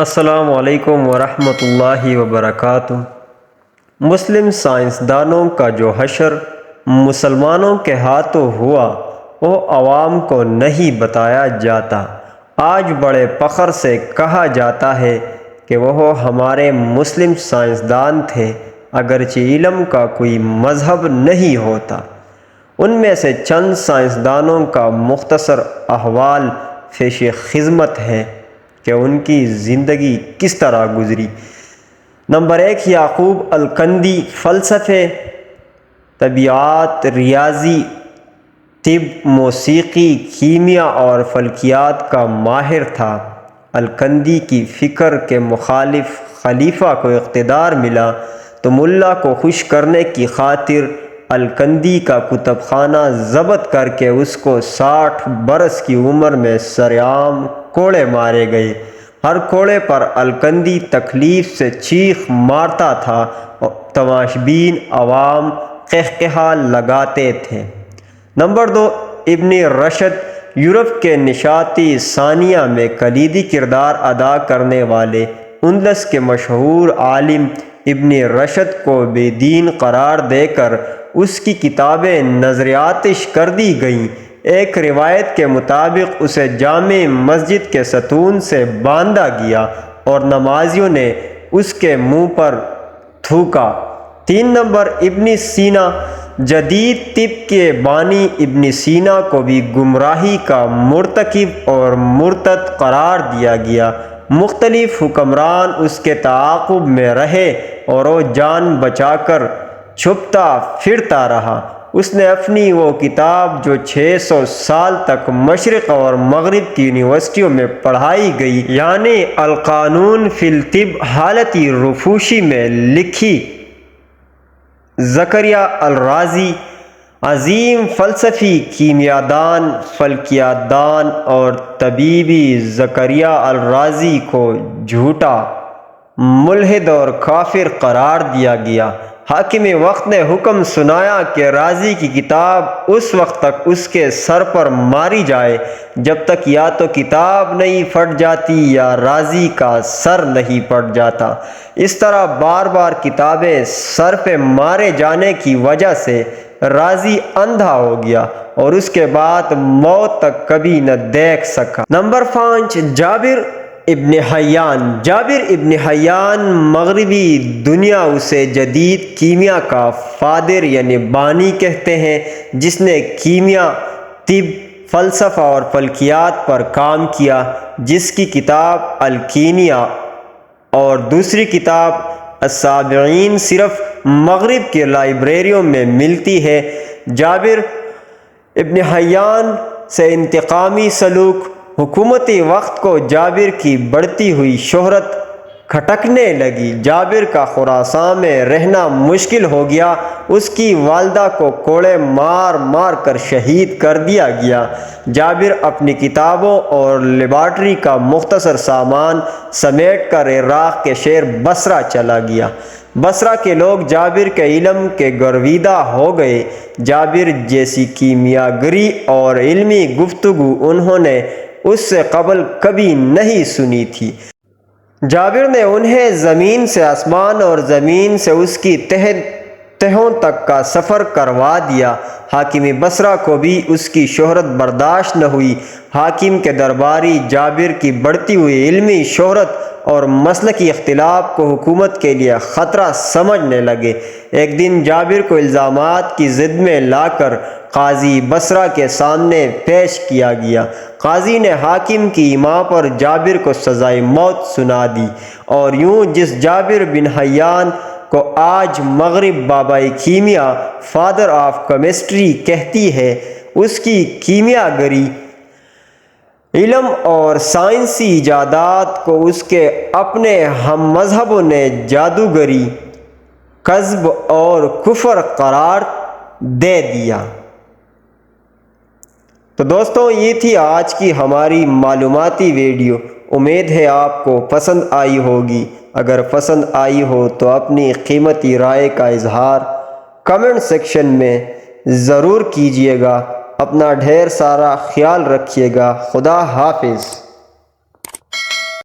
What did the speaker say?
السلام علیکم ورحمۃ اللہ وبرکاتہ۔ مسلم سائنسدانوں کا جو حشر مسلمانوں کے ہاتھوں ہوا وہ عوام کو نہیں بتایا جاتا۔ آج بڑے فخر سے کہا جاتا ہے کہ وہ ہمارے مسلم سائنسدان تھے، اگرچہ علم کا کوئی مذہب نہیں ہوتا۔ ان میں سے چند سائنسدانوں کا مختصر احوال پیش خدمت ہے کہ ان کی زندگی کس طرح گزری۔ نمبر 1، یعقوب الکندی فلسفے، طبیعیات، ریاضی، طب، موسیقی، کیمیا اور فلکیات کا ماہر تھا۔ الکندی کی فکر کے مخالف خلیفہ کو اقتدار ملا تو ملا کو خوش کرنے کی خاطر الکندی کا کتب خانہ ضبط کر کے اس کو 60 برس کی عمر میں سرعام کوڑے مارے گئے۔ ہر کوڑے پر الکندی تکلیف سے چیخ مارتا تھا اور تماشبین عوام قہقہا لگاتے تھے۔ نمبر 2، ابن رشد، یورپ کے نشاطی ثانیہ میں کلیدی کردار ادا کرنے والے اندلس کے مشہور عالم ابن رشد کو بے دین قرار دے کر اس کی کتابیں نذر آتش کر دی گئیں۔ ایک روایت کے مطابق اسے جامع مسجد کے ستون سے باندھا گیا اور نمازیوں نے اس کے منہ پر تھوکا۔ 3 نمبر، ابن سینا، جدید طب کے بانی ابن سینا کو بھی گمراہی کا مرتکب اور مرتد قرار دیا گیا۔ مختلف حکمران اس کے تعاقب میں رہے اور وہ جان بچا کر چھپتا پھرتا رہا۔ اس نے اپنی وہ کتاب جو 600 سال تک مشرق اور مغرب کی یونیورسٹیوں میں پڑھائی گئی، یعنی القانون فی الطب، حالت رفوشی میں لکھی۔ زکریا الرازی، عظیم فلسفی، کیمیادان، فلکیات دان اور طبیبی زکریا الرازی کو جھوٹا، ملحد اور کافر قرار دیا گیا۔ حاکم وقت نے حکم سنایا کہ رازی کی کتاب اس وقت تک اس کے سر پر ماری جائے جب تک یا تو کتاب نہیں پھٹ جاتی یا رازی کا سر نہیں پھٹ جاتا۔ اس طرح بار بار کتابیں سر پہ مارے جانے کی وجہ سے رازی اندھا ہو گیا اور اس کے بعد موت تک کبھی نہ دیکھ سکا۔ نمبر 5، جابر ابن حیان۔ جابر ابن حیان مغربی دنیا اسے جدید کیمیا کا فادر یعنی بانی کہتے ہیں، جس نے کیمیا، طب، فلسفہ اور فلکیات پر کام کیا، جس کی کتاب الکیمیا اور دوسری کتاب السابعین صرف مغرب کی لائبریریوں میں ملتی ہے۔ جابر ابن حیان سے انتقامی سلوک۔ حکومتی وقت کو جابر کی بڑھتی ہوئی شہرت کھٹکنے لگی۔ جابر کا خراسان میں رہنا مشکل ہو گیا۔ اس کی والدہ کو کوڑے مار مار کر شہید کر دیا گیا۔ جابر اپنی کتابوں اور لیبارٹری کا مختصر سامان سمیٹ کر عراق کے شہر بصرہ چلا گیا۔ بصرہ کے لوگ جابر کے علم کے گرویدہ ہو گئے۔ جابر جیسی کیمیاگری اور علمی گفتگو انہوں نے اس سے قبل کبھی نہیں سنی تھی۔ جابر نے انہیں زمین سے آسمان اور زمین سے اس کی تہوں تک کا سفر کروا دیا۔ حاکم بصرہ کو بھی اس کی شہرت برداشت نہ ہوئی۔ حاکم کے درباری جابر کی بڑھتی ہوئی علمی شہرت اور مسلکی اختلاف کو حکومت کے لیے خطرہ سمجھنے لگے۔ ایک دن جابر کو الزامات کی زد میں لا کر قاضی بصرہ کے سامنے پیش کیا گیا۔ قاضی نے حاکم کی ایما پر جابر کو سزائے موت سنا دی اور یوں جس جابر بن حیان کو آج مغرب بابائے کیمیا، فادر آف کیمسٹری کہتی ہے، اس کی کیمیاگری، علم اور سائنسی ایجادات کو اس کے اپنے ہم مذہبوں نے جادوگری، کذب اور کفر قرار دے دیا۔ تو دوستوں، یہ تھی آج کی ہماری معلوماتی ویڈیو۔ امید ہے آپ کو پسند آئی ہوگی۔ اگر پسند آئی ہو تو اپنی قیمتی رائے کا اظہار کمنٹ سیکشن میں ضرور کیجیے گا۔ اپنا ڈھیر سارا خیال رکھیے گا۔ خدا حافظ۔